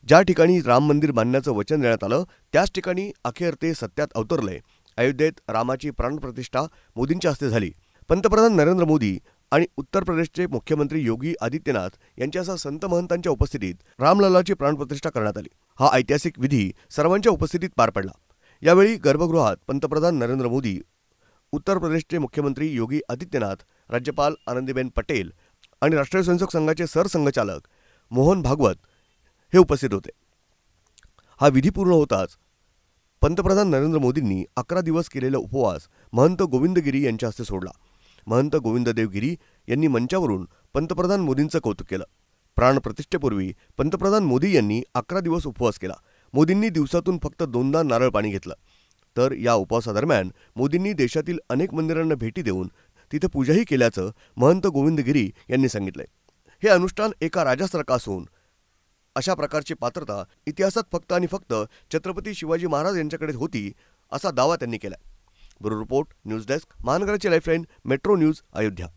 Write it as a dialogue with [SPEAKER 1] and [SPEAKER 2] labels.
[SPEAKER 1] ज्या ठिकाणी राम मंदिर बांधण्याचं वचन देण्यात आलं त्याच ठिकाणी अखेर ते सत्यात अवतरले। अयोध्येत रामाची प्राणप्रतिष्ठा मोदींच्या हस्ते झाली। पंतप्रधान नरेंद्र मोदी आणि उत्तर प्रदेशचे मुख्यमंत्री योगी आदित्यनाथ यांच्यासह संत महंतांच्या उपस्थितीत रामलल्लाची प्राणप्रतिष्ठा करण्यात आली। हा ऐतिहासिक विधी सर्वांच्या उपस्थितीत पार पडला। यावेळी गर्भगृहात पंतप्रधान नरेंद्र मोदी, उत्तर प्रदेशचे मुख्यमंत्री योगी आदित्यनाथ, राज्यपाल आनंदीबेन पटेल आणि राष्ट्रीय स्वयंसेवक संघाचे सरसंघचालक मोहन भागवत हे उपस्थित होते। हा विधी पूर्ण होताच पंतप्रधान नरेंद्र मोदींनी 11 दिवस केलेला उपवास महंत गोविंद गिरी यांच्या हस्ते सोडला। महंत गोविंददेव गिरी यांनी मंचावरून पंतप्रधान मोदींचं कौतुक केलं। प्राणप्रतिष्ठेपूर्वी पंतप्रधान मोदी यांनी 11 दिवस उपवास केला। मोदींनी दिवसातून फक्त 2दा नारळ पाणी घेतलं। तर या उपवासादरम्यान मोदींनी देशातील अनेक मंदिरांना भेटी देऊन तिथे पूजाही केल्याचं महंत गोविंद गिरी यांनी सांगितलंय। हे अनुष्ठान एका राजासारखं असून अशा प्रकारची पात्रता इतिहासात फक्त आणि फक्त छत्रपती शिवाजी महाराज यांच्याकडे होती असा दावा त्यांनी केला। ब्युरो रिपोर्ट, न्यूज डेस्क, महानगराची लाईफलाईन, मेट्रो न्यूज, अयोध्या।